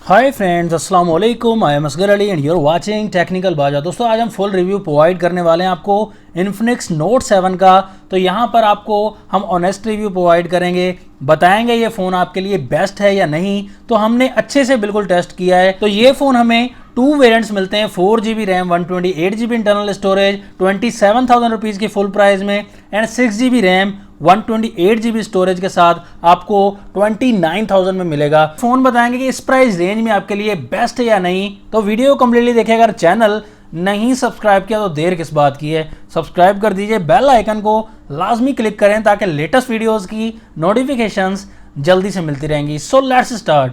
हाय friends, अस्सलाम वालेकुम। I am Asgar Ali and you are watching technical Baja. दोस्तों, आज हम फुल रिव्यू प्रोवाइड करने वाले हैं आपको इन्फिनिक्स नोट 7 का। तो यहाँ पर आपको हम ऑनेस्ट रिव्यू प्रोवाइड करेंगे, बताएंगे ये फ़ोन आपके लिए बेस्ट है या नहीं। तो हमने अच्छे से बिल्कुल टेस्ट किया है। तो ये फ़ोन हमें 2 वेरिएंट्स मिलते हैं, 4GB RAM, 128GB internal storage 27,000 rupees की फुल प्राइस में, and 6GB RAM 128GB storage के साथ आपको 29,000 में मिलेगा। फोन बताएंगे कि इस प्राइस रेंज में आपके लिए बेस्ट है या नहीं। तो वीडियो कंप्लीटली देखिए। अगर चैनल नहीं सब्सक्राइब किया तो देर किस बात की है, सब्सक्राइब कर दीजिए, बेल आइकन को लाजमी क्लिक करें ताकि लेटेस्ट वीडियोस की नोटिफिकेशंस जल्दी से मिलती रहेंगी। So let's start.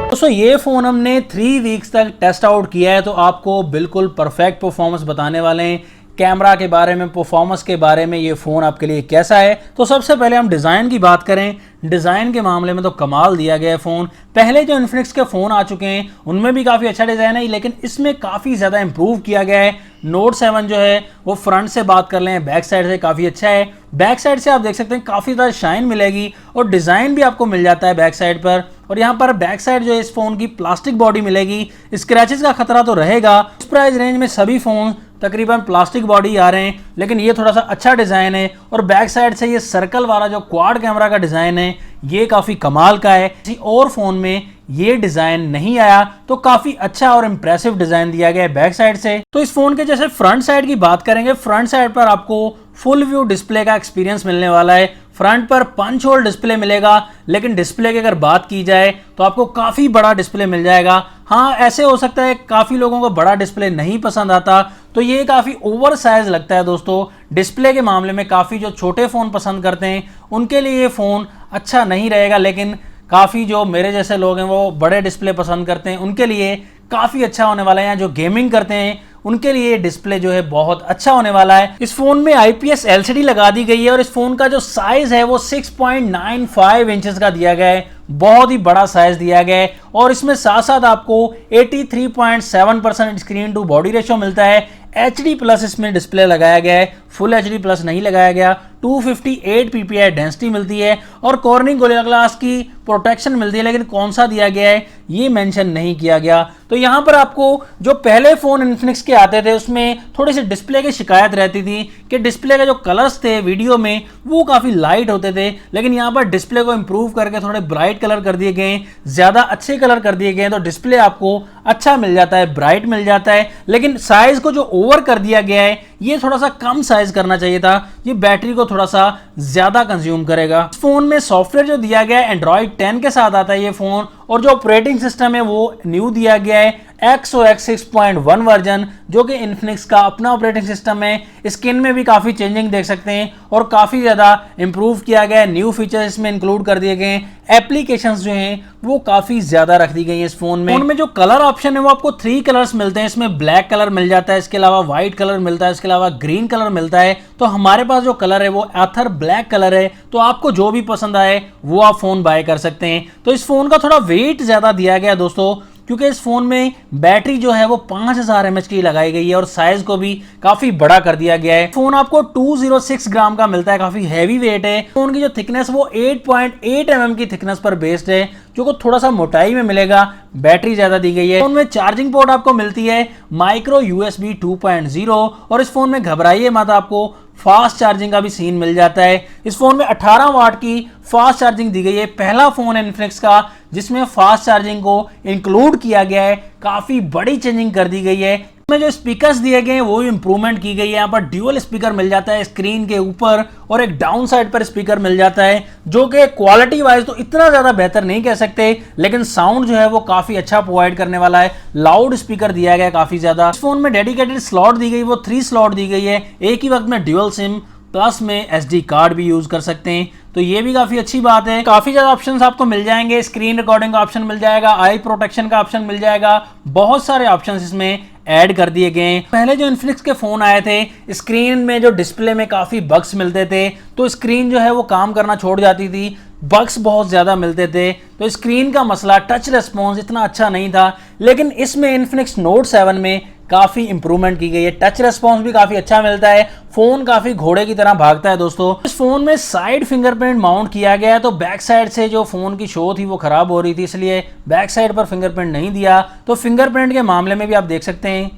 दोस्तों, ये फ़ोन हमने 3 वीक्स तक टेस्ट आउट किया है, तो आपको बिल्कुल परफेक्ट परफॉर्मेंस बताने वाले हैं। कैमरा के बारे में, परफॉर्मेंस के बारे में, ये फ़ोन आपके लिए कैसा है। तो सबसे पहले हम डिज़ाइन की बात करें। डिज़ाइन के मामले में तो कमाल दिया गया है फ़ोन। पहले जो इन्फिनिक्स के फ़ोन आ चुके हैं उनमें भी काफ़ी अच्छा डिज़ाइन है, लेकिन इसमें काफ़ी ज़्यादा इंप्रूव किया गया है। नोट 7 जो है वो फ्रंट से बात कर लें, बैक साइड से काफ़ी अच्छा है। बैक साइड से आप देख सकते हैं काफ़ी ज़्यादा शाइन मिलेगी और डिज़ाइन भी आपको मिल जाता है बैक साइड पर। और यहाँ पर बैक साइड जो है इस फ़ोन की प्लास्टिक बॉडी मिलेगी, स्क्रैचेस का खतरा तो रहेगा। इस प्राइस रेंज में सभी फ़ोन तकरीबन प्लास्टिक बॉडी आ रहे हैं, लेकिन ये थोड़ा सा अच्छा डिज़ाइन है। और बैक साइड से ये सर्कल वाला जो क्वाड कैमरा का डिज़ाइन है ये काफ़ी कमाल का है। किसी और फ़ोन में ये डिज़ाइन नहीं आया, तो काफ़ी अच्छा और इम्प्रेसिव डिज़ाइन दिया गया है बैक साइड से। तो इस फ़ोन के जैसे फ्रंट साइड की बात करेंगे, फ्रंट साइड पर आपको फुल व्यू डिस्प्ले का एक्सपीरियंस मिलने वाला है। फ्रंट पर पंच होल डिस्प्ले मिलेगा, लेकिन डिस्प्ले की अगर बात की जाए तो आपको काफ़ी बड़ा डिस्प्ले मिल जाएगा। हाँ, ऐसे हो सकता है काफ़ी लोगों को बड़ा डिस्प्ले नहीं पसंद आता, तो ये काफ़ी ओवर साइज लगता है दोस्तों। डिस्प्ले के मामले में काफ़ी जो छोटे फ़ोन पसंद करते हैं उनके लिए ये फ़ोन अच्छा नहीं रहेगा, लेकिन काफ़ी जो मेरे जैसे लोग हैं वो बड़े डिस्प्ले पसंद करते हैं, उनके लिए काफ़ी अच्छा होने वाला है। या जो गेमिंग करते हैं उनके लिए डिस्प्ले जो है बहुत अच्छा होने वाला है। इस फोन में IPS LCD लगा दी गई है और इस फोन का जो साइज है वो 6.95 इंचेस का दिया गया है, बहुत ही बड़ा साइज दिया गया है। और इसमें साथ साथ आपको 83.7% स्क्रीन टू बॉडी रेशियो मिलता है। HD प्लस इसमें डिस्प्ले लगाया गया है, फुल HD प्लस नहीं लगाया गया। 258 PPI डेंसिटी मिलती है और कॉर्निंग गोरिल्ला ग्लास की प्रोटेक्शन मिलती है, लेकिन कौन सा दिया गया है ये मेंशन नहीं किया गया। तो यहाँ पर आपको जो पहले फ़ोन इन्फिनिक्स के आते थे उसमें थोड़ी सी डिस्प्ले की शिकायत रहती थी कि डिस्प्ले के जो कलर्स थे वीडियो में वो काफ़ी लाइट होते थे, लेकिन यहाँ पर डिस्प्ले को इंप्रूव करके थोड़े ब्राइट कलर कर दिए गए, ज़्यादा अच्छे कलर कर दिए गए, तो डिस्प्ले आपको अच्छा मिल जाता है, ब्राइट मिल जाता है। लेकिन साइज़ को जो ओवर कर दिया गया है ये थोड़ा सा कम साइज करना चाहिए था, ये बैटरी को थोड़ा सा ज़्यादा कंज्यूम करेगा। इस फोन में सॉफ्टवेयर जो दिया गया है एंड्रॉइड 10 के साथ आता है ये फ़ोन, और जो ऑपरेटिंग सिस्टम है वो न्यू दिया गया है, XOS 6.1 वर्जन, जो कि इन्फिनिक्स का अपना ऑपरेटिंग सिस्टम है। स्किन में भी काफ़ी चेंजिंग देख सकते हैं और काफ़ी ज़्यादा इंप्रूव किया गया है, न्यू फीचर्स इसमें इंक्लूड कर दिए गए हैं। एप्लीकेशंस जो हैं वो काफ़ी ज़्यादा रख दी गई हैं इस फोन में। जो कलर ऑप्शन है वो आपको 3 कलर्स मिलते हैं। इसमें ब्लैक कलर मिल जाता है, इसके अलावा व्हाइट कलर मिलता है, इसके अलावा ग्रीन कलर मिलता है। तो हमारे पास जो कलर है वो एथर ब्लैक कलर है, तो आपको जो भी पसंद आए वो आप फ़ोन बाय कर सकते हैं। तो इस फ़ोन का थोड़ा वेट ज़्यादा दिया गया दोस्तों, क्योंकि इस फोन में बैटरी जो है वो 5000 mAh की लगाई गई है और साइज को भी काफी बड़ा कर दिया गया है। फोन आपको 206 ग्राम का मिलता है, काफी हैवी वेट है। फोन की जो थिकनेस वो 8.8 mm की थिकनेस पर बेस्ड है, जो को थोड़ा सा मोटाई में मिलेगा। बैटरी ज्यादा दी गई है। फोन में चार्जिंग पोर्ट आपको मिलती है माइक्रो USB 2.0, और इस फोन में घबराइए मत, आपको फास्ट चार्जिंग का भी सीन मिल जाता है। इस फोन में 18 वाट की फास्ट चार्जिंग दी गई है, पहला फोन है इन्फिनिक्स का जिसमें फास्ट चार्जिंग को इंक्लूड किया गया है। काफी बड़ी चेंजिंग कर दी गई है। इसमें जो स्पीकर्स दिए गए हैं वो भी इंप्रूवमेंट की गई है। यहाँ पर ड्यूअल स्पीकर मिल जाता है स्क्रीन के ऊपर, और एक डाउन साइड पर स्पीकर मिल जाता है, जो कि क्वालिटी वाइज तो इतना ज्यादा बेहतर नहीं कह सकते, लेकिन साउंड जो है वो काफी अच्छा प्रोवाइड करने वाला है। लाउड स्पीकर दिया गया काफी ज्यादा। इस फोन में डेडिकेटेड स्लॉट दी गई, वो 3 स्लॉट दी गई है। एक ही वक्त में ड्यूअल सिम प्लस में SD कार्ड भी यूज कर सकते हैं, तो ये भी काफी अच्छी बात है। काफी ज्यादा ऑप्शंस आपको मिल जाएंगे, स्क्रीन रिकॉर्डिंग का ऑप्शन मिल जाएगा, आई प्रोटेक्शन का ऑप्शन मिल जाएगा, बहुत सारे ऑप्शंस इसमें ऐड कर दिए गए हैं। पहले जो इन्फिनिक्स के फोन आए थे स्क्रीन में जो डिस्प्ले में काफी बग्स मिलते थे, तो स्क्रीन जो है वो काम करना छोड़ जाती थी, बग्स बहुत ज़्यादा मिलते थे, तो स्क्रीन का मसला, टच रिस्पॉन्स इतना अच्छा नहीं था। लेकिन इसमें इन्फिनिक्स नोट 7 में काफी इंप्रूवमेंट की गई है। टच रिस्पॉन्स भी काफी अच्छा मिलता है, फोन काफी घोड़े की तरह भागता है दोस्तों। इस फोन में साइड फिंगरप्रिंट माउंट किया गया है, तो बैक साइड से जो फोन की शो थी वो खराब हो रही थी, इसलिए बैक साइड पर फिंगरप्रिंट नहीं दिया। तो फिंगरप्रिंट के मामले में भी आप देख सकते हैं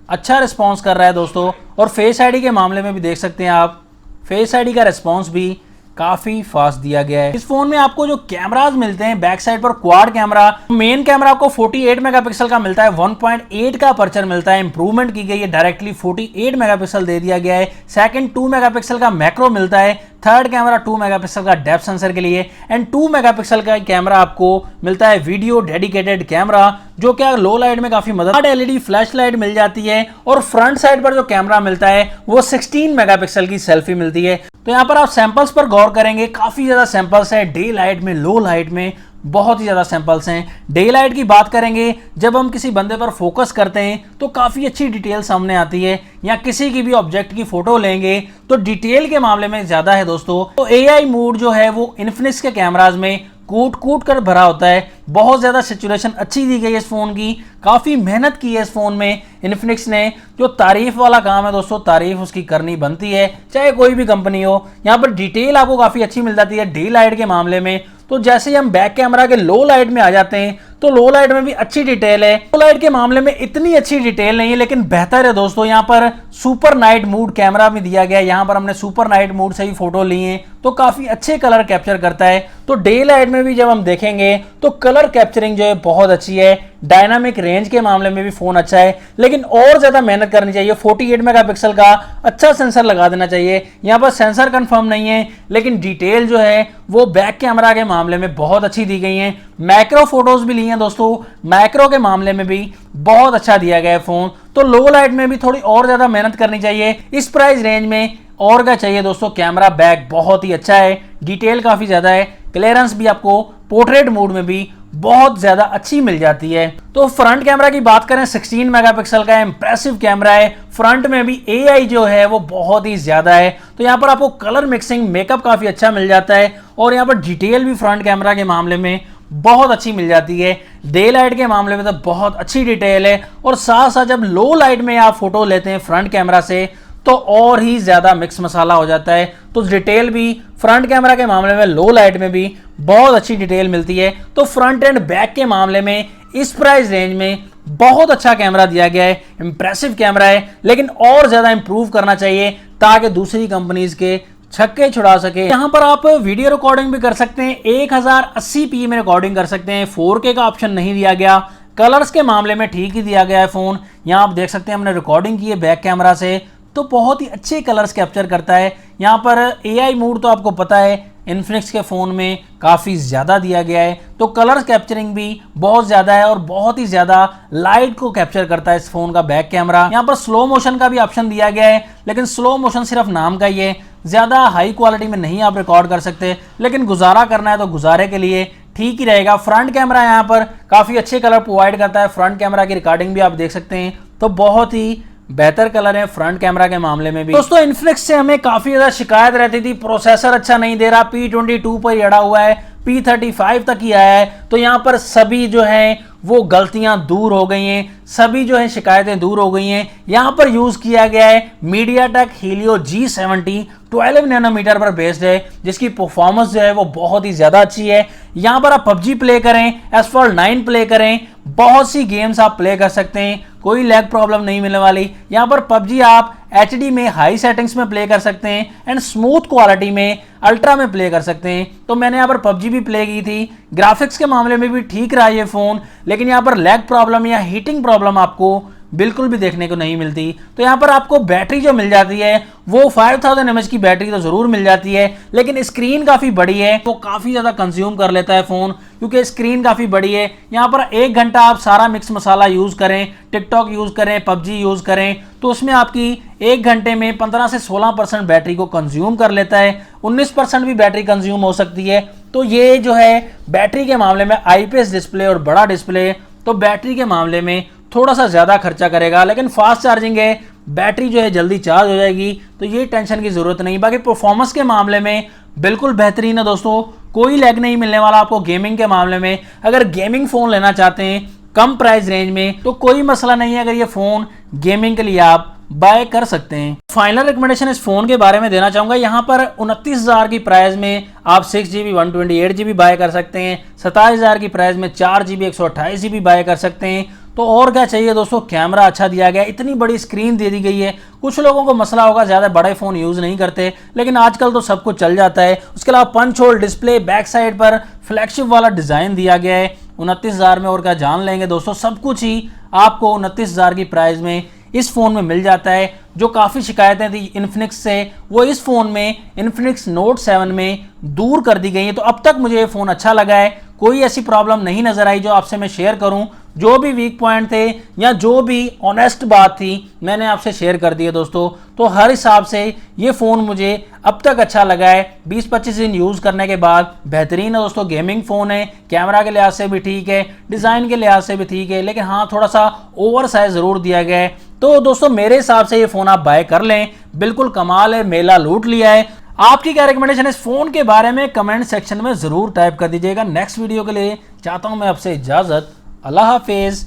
अच्छा रिस्पॉन्स कर रहा है दोस्तों। और फेस आईडी के मामले में भी देख सकते हैं आप, फेस आईडी का रिस्पॉन्स भी काफी फास्ट दिया गया है। इस फोन में आपको जो कैमरास मिलते हैं बैक साइड पर क्वाड कैमरा, मेन कैमरा आपको 48 मेगापिक्सल का मिलता है, 1.8 का अपर्चर मिलता है, इंप्रूवमेंट की गई है, डायरेक्टली 48 मेगापिक्सल दे दिया गया है। सेकंड 2 मेगापिक्सल का मैक्रो मिलता है, थर्ड कैमरा 2 मेगापिक्सल का डेप्थ सेंसर के लिए, एंड 2 मेगापिक्सल का कैमरा आपको मिलता है वीडियो डेडिकेटेड कैमरा, जो क्या लो लाइट में काफी मदद। एलईडी फ्लैश लाइट मिल जाती है, और फ्रंट साइड पर जो कैमरा मिलता है वो 16 मेगापिक्सल की सेल्फी मिलती है। तो यहाँ पर आप सैंपल्स पर गौर करेंगे, काफी ज्यादा सैंपल्स है, डे लाइट में, लो लाइट में बहुत ही ज्यादा सैंपल्स हैं। डे लाइट की बात करेंगे, जब हम किसी बंदे पर फोकस करते हैं तो काफी अच्छी डिटेल सामने आती है, या किसी की भी ऑब्जेक्ट की फोटो लेंगे तो डिटेल के मामले में ज्यादा है दोस्तों। तो एआई मोड जो है वो इन्फिनिक्स के कैमराज में कूट कूट कर भरा होता है, बहुत ज्यादा सिचुएशन अच्छी दी गई है इस फोन की, काफी मेहनत की है इस फोन में इन्फिनिक्स ने। जो तारीफ वाला काम है दोस्तों, तारीफ उसकी करनी बनती है, चाहे कोई भी कंपनी हो। यहाँ पर डिटेल आपको काफी अच्छी मिल जाती है डे लाइट के मामले में। तो जैसे ही हम बैक कैमरा के लो लाइट में आ जाते हैं तो लो लाइट में भी अच्छी डिटेल है। लो लाइट के मामले में इतनी अच्छी डिटेल नहीं है, लेकिन बेहतर है दोस्तों। यहाँ पर सुपर नाइट मूड कैमरा भी दिया गया है, यहाँ पर हमने सुपर नाइट मूड से ही फोटो ली है, तो काफी अच्छे कलर कैप्चर करता है। तो डे लाइट में भी जब हम देखेंगे तो कलर कैप्चरिंग जो है बहुत अच्छी है। डायनामिक रेंज के मामले में भी फोन अच्छा है, लेकिन और ज्यादा मेहनत करनी चाहिए। 48 मेगापिक्सल का अच्छा सेंसर लगा देना चाहिए। यहाँ पर सेंसर कंफर्म नहीं है, लेकिन डिटेल जो है वो बैक कैमरा के मामले में बहुत अच्छी दी गई है। मैक्रो फोटोज भी ली हैं दोस्तों, मैक्रो के मामले में भी बहुत अच्छा दिया गया है फोन। तो लो लाइट में भी थोड़ी और ज्यादा मेहनत करनी चाहिए। इस प्राइस रेंज में और क्या चाहिए दोस्तों, कैमरा बैक बहुत ही अच्छा है, डिटेल काफी ज्यादा है, क्लियरेंस भी आपको पोर्ट्रेट मोड में भी बहुत ज्यादा अच्छी मिल जाती है। तो फ्रंट कैमरा की बात करें, 16 मेगापिक्सल का इंप्रेसिव कैमरा है। फ्रंट में भी एआई जो है वो बहुत ही ज्यादा है, तो यहाँ पर आपको कलर मिक्सिंग मेकअप काफी अच्छा मिल जाता है, और यहाँ पर डिटेल भी फ्रंट कैमरा के मामले में बहुत अच्छी मिल जाती है। डे लाइट के मामले में तो बहुत अच्छी डिटेल है, और साथ साथ जब लो लाइट में आप फोटो लेते हैं फ्रंट कैमरा से तो और ही ज्यादा मिक्स मसाला हो जाता है। तो डिटेल भी फ्रंट कैमरा के मामले में लो लाइट में भी बहुत अच्छी डिटेल मिलती है। तो फ्रंट एंड बैक के मामले में इस प्राइस रेंज में बहुत अच्छा कैमरा दिया गया है, इंप्रेसिव कैमरा है, लेकिन और ज्यादा इंप्रूव करना चाहिए ताकि दूसरी कंपनीज के छक्के छुड़ा सके। यहाँ पर आप वीडियो रिकॉर्डिंग भी कर सकते हैं, 1080p में रिकॉर्डिंग कर सकते हैं, 4K का ऑप्शन नहीं दिया गया। कलर्स के मामले में ठीक ही दिया गया है फोन। यहाँ आप देख सकते हैं हमने रिकॉर्डिंग की है बैक कैमरा से, तो बहुत ही अच्छे कलर्स कैप्चर करता है। यहाँ पर एआई मोड तो आपको पता है इन्फिनिक्स के फोन में काफी ज्यादा दिया गया है, तो कलर कैप्चरिंग भी बहुत ज्यादा है, और बहुत ही ज्यादा लाइट को कैप्चर करता है इस फोन का बैक कैमरा। यहाँ पर स्लो मोशन का भी ऑप्शन दिया गया है, लेकिन स्लो मोशन सिर्फ नाम का ही है, ज्यादा हाई क्वालिटी में नहीं आप रिकॉर्ड कर सकते, लेकिन गुजारा करना है तो गुजारे के लिए ठीक ही रहेगा। फ्रंट कैमरा यहाँ पर काफी अच्छे कलर प्रोवाइड करता है, फ्रंट कैमरा की रिकॉर्डिंग भी आप देख सकते हैं, तो बहुत ही बेहतर कलर है फ्रंट कैमरा के मामले में भी। दोस्तों इन्फिनिक्स से हमें काफी ज्यादा शिकायत रहती थी, प्रोसेसर अच्छा नहीं दे रहा, P22 पर अड़ा हुआ है, P35 तक ही आया है। तो यहाँ पर सभी जो है वो गलतियां दूर हो गई हैं, सभी जो है शिकायतें दूर हो गई हैं। यहाँ पर यूज किया गया है मीडियाटेक हीलियो G70, 12 नैनोमीटर पर बेस्ड है, जिसकी परफॉर्मेंस जो है वो बहुत ही ज्यादा अच्छी है। यहाँ पर आप PUBG प्ले करें, Asphalt 9 प्ले करें, बहुत सी गेम्स आप प्ले कर सकते हैं, कोई लैग प्रॉब्लम नहीं मिलने वाली। यहाँ पर PUBG आप HD में हाई सेटिंग्स में प्ले कर सकते हैं, एंड स्मूथ क्वालिटी में अल्ट्रा में प्ले कर सकते हैं। तो मैंने यहाँ पर PUBG भी प्ले की थी, ग्राफिक्स के मामले में भी ठीक रहा ये फोन, लेकिन यहाँ पर लैग प्रॉब्लम या हीटिंग प्रॉब्लम आपको बिल्कुल भी देखने को नहीं मिलती। तो यहाँ पर आपको बैटरी जो मिल जाती है वो 5000 mAh की बैटरी तो जरूर मिल जाती है, लेकिन स्क्रीन काफी बड़ी है, तो काफी ज्यादा कंज्यूम कर लेता है फोन, क्योंकि स्क्रीन काफी बड़ी है। यहाँ पर 1 घंटा आप सारा मिक्स मसाला यूज करें, टिकटॉक यूज करें, PUBG यूज करें, तो उसमें आपकी 1 घंटे में 15 से 16% बैटरी को कंज्यूम कर लेता है, 19% भी बैटरी कंज्यूम हो सकती है। तो ये जो है बैटरी के मामले में IPS डिस्प्ले और बड़ा डिस्प्ले, तो बैटरी के मामले में थोड़ा सा ज्यादा खर्चा करेगा, लेकिन फास्ट चार्जिंग है, बैटरी जो है जल्दी चार्ज हो जाएगी, तो ये टेंशन की जरूरत नहीं। बाकी परफॉर्मेंस के मामले में बिल्कुल बेहतरीन है दोस्तों, कोई लैग नहीं मिलने वाला आपको गेमिंग के मामले में। अगर गेमिंग फोन लेना चाहते हैं कम प्राइस रेंज में, तो कोई मसला नहीं है अगर ये फोन गेमिंग के लिए आप बाय कर सकते हैं। फाइनल रिकमेंडेशन इस फोन के बारे में देना चाहूंगा, यहाँ पर 29,000 की प्राइस में आप 6GB 128GB बाय कर सकते हैं, 27,000 की प्राइस में 4GB 128GB बाय कर सकते हैं। तो और क्या चाहिए दोस्तों, कैमरा अच्छा दिया गया है, इतनी बड़ी स्क्रीन दे दी गई है। कुछ लोगों को मसला होगा ज़्यादा बड़े फ़ोन यूज़ नहीं करते, लेकिन आजकल तो सब कुछ चल जाता है। उसके अलावा punch hole display, back side पर फ्लैगशिप वाला डिज़ाइन दिया गया है। 29,000 में और क्या जान लेंगे दोस्तों, सब कुछ ही आपको 29,000 की प्राइस में इस फ़ोन में मिल जाता है। जो काफ़ी शिकायतें थी इन्फिनिक्स से, वो इस फ़ोन में इन्फिनिक्स नोट 7 में दूर कर दी गई हैं। तो अब तक मुझे ये फ़ोन अच्छा लगा है, कोई ऐसी प्रॉब्लम नहीं नज़र आई जो आपसे मैं शेयर करूं। जो भी वीक पॉइंट थे या जो भी ऑनेस्ट बात थी मैंने आपसे शेयर कर दी है दोस्तों। तो हर हिसाब से ये फ़ोन मुझे अब तक अच्छा लगा है। 20-25 दिन यूज़ करने के बाद बेहतरीन है दोस्तों। गेमिंग फ़ोन है, कैमरा के लिहाज से भी ठीक है, डिज़ाइन के लिहाज से भी ठीक है, लेकिन हाँ थोड़ा सा ओवर साइज ज़रूर दिया गया है। तो दोस्तों मेरे हिसाब से ये फ़ोन आप बाय कर लें, बिल्कुल कमाल है, मेला लूट लिया है। आपकी क्या रिकमेंडेशन है इस फोन के बारे में कमेंट सेक्शन में जरूर टाइप कर दीजिएगा। नेक्स्ट वीडियो के लिए चाहता हूं मैं आपसे इजाजत। अल्लाह हाफिज।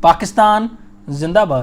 पाकिस्तान जिंदाबाद।